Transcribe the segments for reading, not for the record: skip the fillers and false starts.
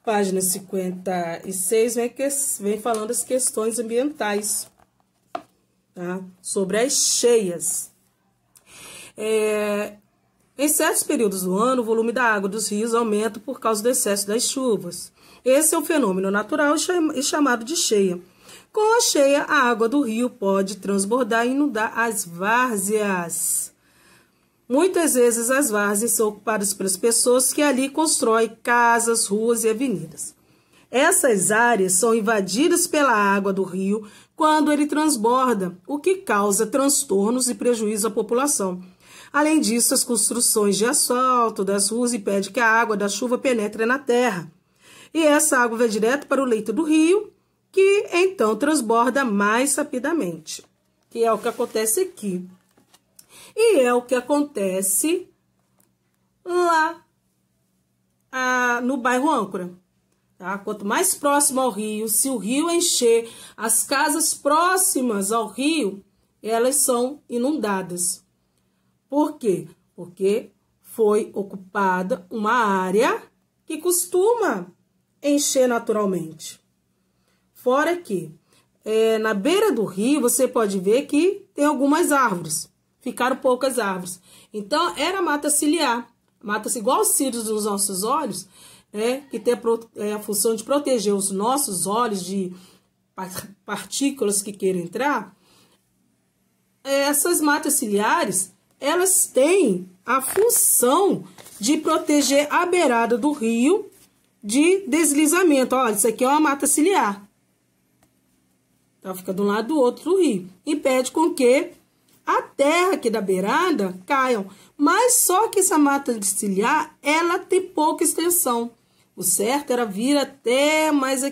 Página 56 vem falando as questões ambientais, tá? Sobre as cheias. Em certos períodos do ano, o volume da água dos rios aumenta por causa do excesso das chuvas. Esse é um fenômeno natural e chamado de cheia. Com a cheia, a água do rio pode transbordar e inundar as várzeas. Muitas vezes as várzeas são ocupadas pelas pessoas que ali constroem casas, ruas e avenidas. Essas áreas são invadidas pela água do rio quando ele transborda, o que causa transtornos e prejuízo à população. Além disso, as construções de asfalto das ruas impedem que a água da chuva penetre na terra. E essa água vai direto para o leito do rio, que então transborda mais rapidamente. Que é o que acontece aqui. E é o que acontece lá no bairro Âncora. Tá? Quanto mais próximo ao rio, se o rio encher, as casas próximas ao rio, elas são inundadas. Por quê? Porque foi ocupada uma área que costuma encher naturalmente. Fora que, na beira do rio, você pode ver que tem algumas árvores. Ficaram poucas árvores. Então, era mata ciliar. Mata-se igual os cílios dos nossos olhos, que tem a função de proteger os nossos olhos de partículas que queiram entrar. Essas matas ciliares, elas têm a função de proteger a beirada do rio de deslizamento. Olha, isso aqui é uma mata ciliar. Então, fica de um lado do outro do rio. Impede com que a terra aqui da beirada caiam. Mas só que essa mata ciliar, ela tem pouca extensão. O certo era vir até mais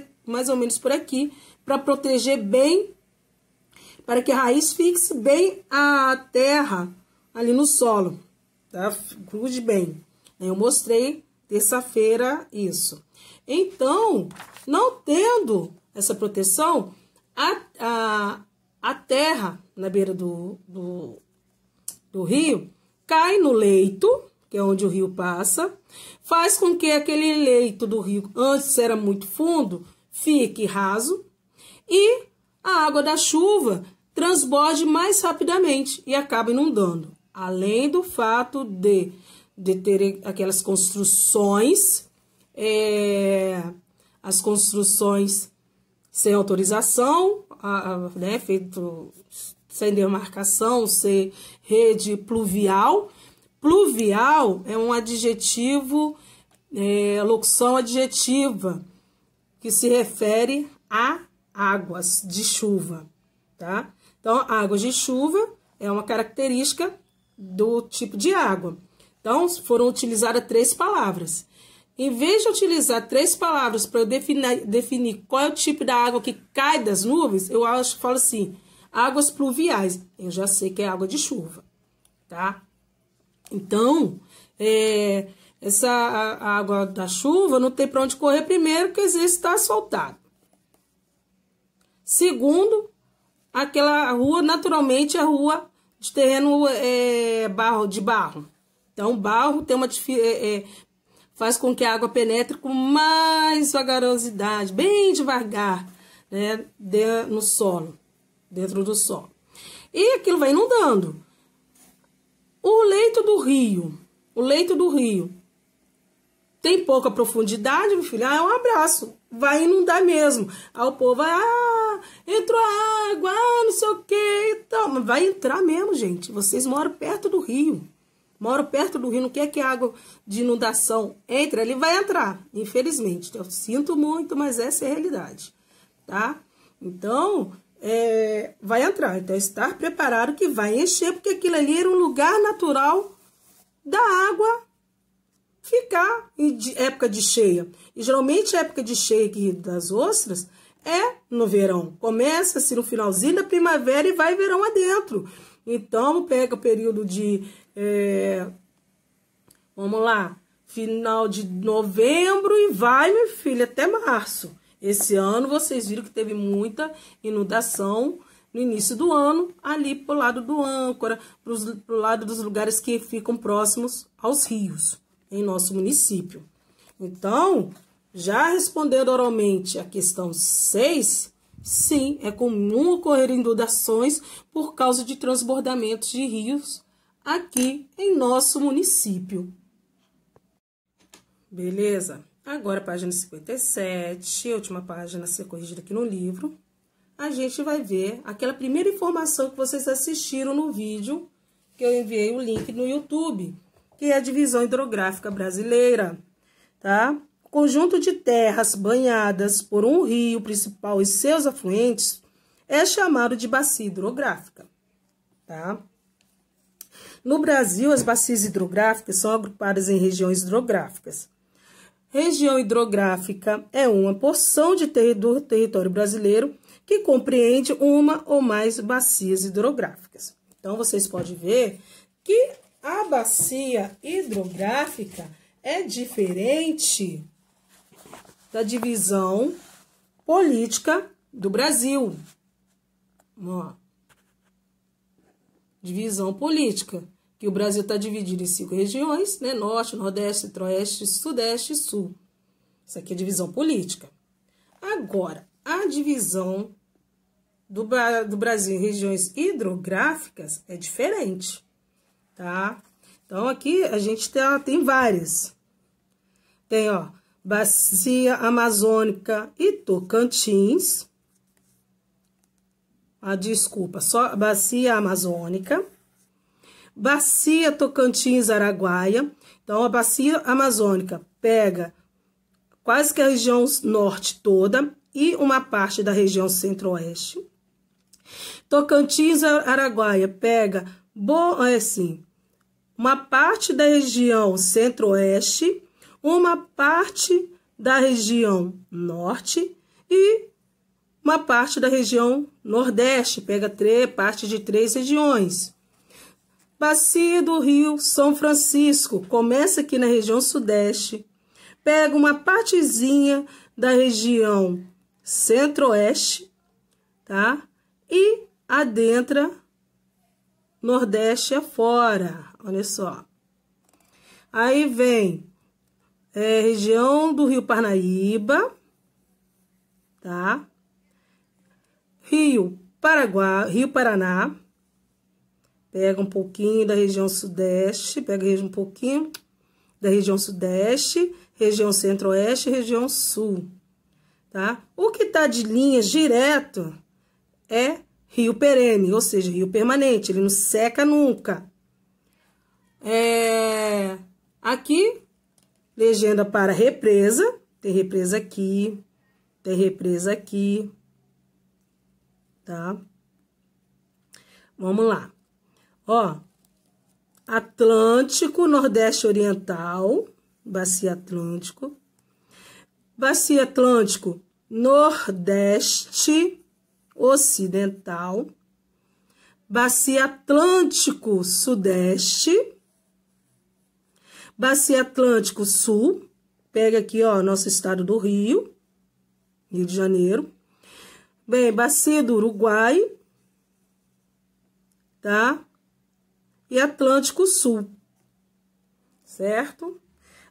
ou menos por aqui, para proteger bem, para que a raiz fixe bem a terra ali no solo, tá? Grude bem. Eu mostrei terça-feira isso. Então, não tendo essa proteção, a terra na beira do rio cai no leito, que é onde o rio passa, faz com que aquele leito do rio, antes era muito fundo, fique raso e a água da chuva transborde mais rapidamente e acaba inundando. Além do fato de ter aquelas construções, as construções sem autorização, feito sem demarcação, sem rede pluvial. Pluvial é um adjetivo, locução adjetiva, que se refere a águas de chuva, tá? Então, águas de chuva é uma característica do tipo de água. Então, foram utilizadas 3 palavras. Em vez de utilizar 3 palavras para eu definir qual é o tipo da água que cai das nuvens, eu falo assim, águas pluviais. Eu já sei que é água de chuva, tá? Então, essa água da chuva não tem para onde correr primeiro, porque às vezes está asfaltado. Segundo, aquela rua, naturalmente, a rua de terreno de barro. Então, barro tem faz com que a água penetre com mais vagarosidade, bem devagar, né, no solo, dentro do solo. E aquilo vai inundando. O leito do rio tem pouca profundidade, meu filho, é um abraço, vai inundar mesmo. Aí o povo vai, entrou água, não sei o que, então, mas vai entrar mesmo, gente. Vocês moram perto do rio. Não quer que a água de inundação entre, ele vai entrar, infelizmente. Eu sinto muito, mas essa é a realidade, tá? Então, vai entrar. Então, estar preparado que vai encher, porque aquilo ali era um lugar natural da água ficar em época de cheia. E geralmente a época de cheia aqui das ostras é no verão. Começa-se no finalzinho da primavera e vai verão adentro. Então, pega o período de, vamos lá, final de novembro e vai, meu filho, até março. Esse ano, vocês viram que teve muita inundação no início do ano, ali pro lado do Âncora, pro lado dos lugares que ficam próximos aos rios, em nosso município. Então, Já respondendo oralmente a questão 6, sim, é comum ocorrer inundações por causa de transbordamentos de rios aqui em nosso município. Beleza? Agora, página 57, última página a ser corrigida aqui no livro, a gente vai ver aquela primeira informação que vocês assistiram no vídeo, que eu enviei o link no YouTube, que é a divisão hidrográfica brasileira, tá? O conjunto de terras banhadas por um rio principal e seus afluentes é chamado de bacia hidrográfica, tá? No Brasil, as bacias hidrográficas são agrupadas em regiões hidrográficas. Região hidrográfica é uma porção do território brasileiro que compreende uma ou mais bacias hidrográficas. Então, vocês podem ver que a bacia hidrográfica é diferente da divisão política do Brasil. Ó, divisão política, que o Brasil está dividido em 5 regiões, né? Norte, Nordeste, Centro-Oeste, Sudeste e Sul. Isso aqui é divisão política. Agora, a divisão do Brasil em regiões hidrográficas é diferente, tá? Então, aqui a gente tem várias. Tem, ó, Bacia Amazônica e Tocantins. Só Bacia Amazônica. Bacia Tocantins-Araguaia. Então, a Bacia Amazônica pega quase que a região norte toda e uma parte da região centro-oeste. Tocantins-Araguaia pega, uma parte da região centro-oeste, uma parte da região norte e uma parte da região nordeste, pega parte de 3 regiões. Bacia do Rio São Francisco, começa aqui na região sudeste, pega uma partezinha da região centro-oeste, tá? E adentra nordeste afora, olha só. Aí vem região do Rio Parnaíba, tá? Rio Paraná, pega um pouquinho da região sudeste, pega um pouquinho da região sudeste, região centro-oeste e região sul, tá? O que tá de linhas direto é rio perene, ou seja, rio permanente, ele não seca nunca. Aqui, legenda para represa, tem represa aqui, tem represa aqui, tá? Vamos lá. Ó, Atlântico, Nordeste Oriental, Bacia Atlântico. Bacia Atlântico, Nordeste Ocidental. Bacia Atlântico Sudeste. Bacia Atlântico Sul. Pega aqui, ó, nosso estado do Rio, Rio de Janeiro. Bem, Bacia do Uruguai, tá? E Atlântico Sul, certo?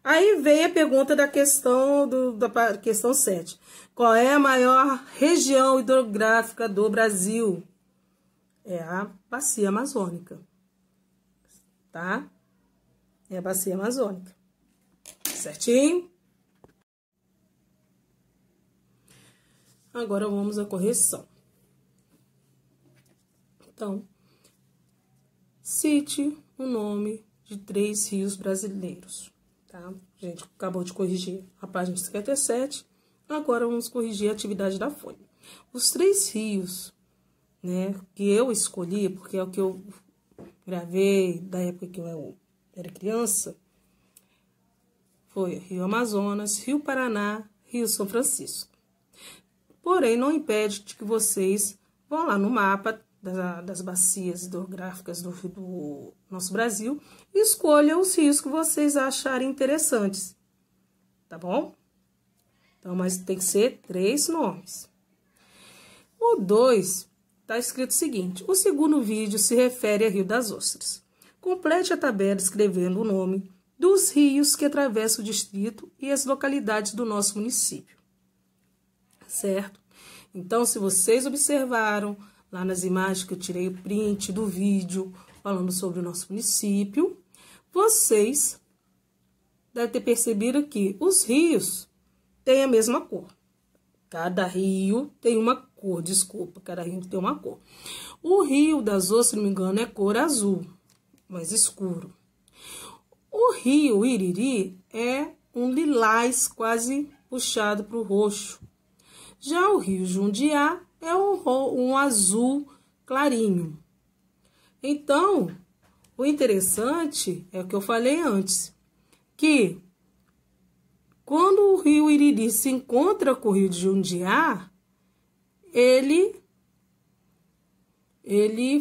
Aí vem a pergunta da questão, da questão 7. Qual é a maior região hidrográfica do Brasil? É a Bacia Amazônica, tá? É a Bacia Amazônica, certinho? Agora vamos à correção. Então, cite o nome de 3 rios brasileiros, tá? A gente acabou de corrigir a página 57, agora vamos corrigir a atividade da folha. Os 3 rios, né, que eu escolhi, porque é o que eu gravei da época que eu era criança, foi Rio Amazonas, Rio Paraná, Rio São Francisco. Porém, não impede de que vocês vão lá no mapa das bacias hidrográficas do nosso Brasil e escolham os rios que vocês acharem interessantes, tá bom? Então, mas tem que ser 3 nomes. O 2, tá escrito o seguinte: o segundo vídeo se refere a Rio das Ostras. Complete a tabela escrevendo o nome dos rios que atravessam o distrito e as localidades do nosso município. Certo? Então, se vocês observaram lá nas imagens que eu tirei o print do vídeo falando sobre o nosso município, vocês devem ter percebido que os rios têm a mesma cor. Cada rio tem uma cor, cada rio tem uma cor. O Rio das Ostras, se não me engano, é cor azul, mais escuro. O rio Iriri é um lilás quase puxado para o roxo. Já o rio Jundiá é um azul clarinho. Então, o interessante é o que eu falei antes, que quando o rio Iriri se encontra com o rio de Jundiá, ele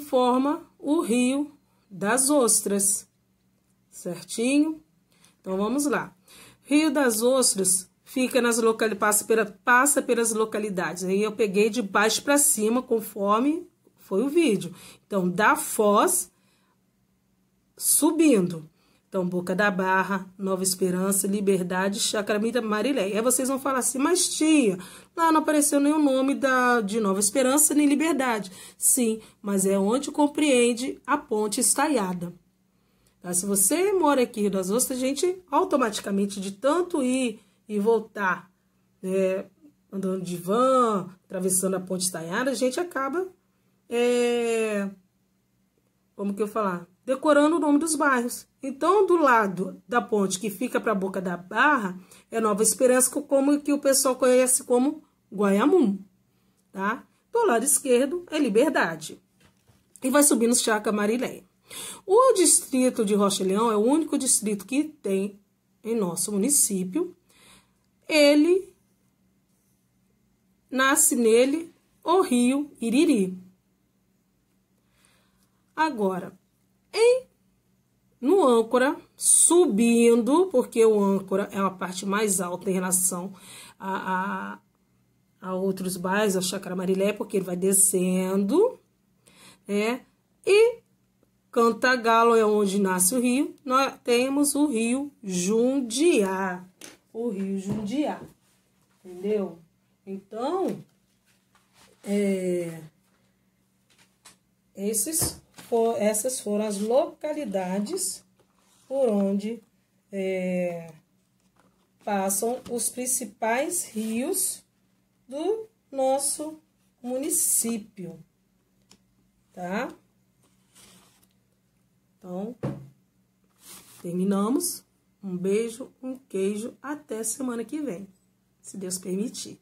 forma o Rio das Ostras, certinho? Então, vamos lá. Rio das Ostras fica nas passa pelas localidades. Aí eu peguei de baixo para cima, conforme foi o vídeo. Então, da Foz, subindo. Então, Boca da Barra, Nova Esperança, Liberdade, Chácara Marileia. Aí vocês vão falar assim, mas tia, lá não apareceu nenhum nome de Nova Esperança nem Liberdade. Sim, mas é onde compreende a Ponte Estaiada. Tá? Se você mora aqui em Rio das Ostras, a gente automaticamente, de tanto ir e voltar, andando de van, atravessando a Ponte Estaiada, a gente acaba, como que eu falar? Decorando o nome dos bairros. Então, do lado da ponte que fica para a Boca da Barra, é Nova Esperança, como que o pessoal conhece como Guaiamum, tá? Do lado esquerdo é Liberdade. E vai subindo Chácara Marileia. O distrito de Rocha Leão é o único distrito que tem em nosso município. Ele nasce nele o rio Iriri. Agora, no âncora, subindo, porque o âncora é a parte mais alta em relação a outros bairros, a Chácara Marileia, porque ele vai descendo, e Cantagalo é onde nasce o rio, nós temos o rio Jundiá, entendeu? Então, essas foram as localidades por onde passam os principais rios do nosso município, tá? Então, terminamos. Um beijo, um queijo, até semana que vem, se Deus permitir.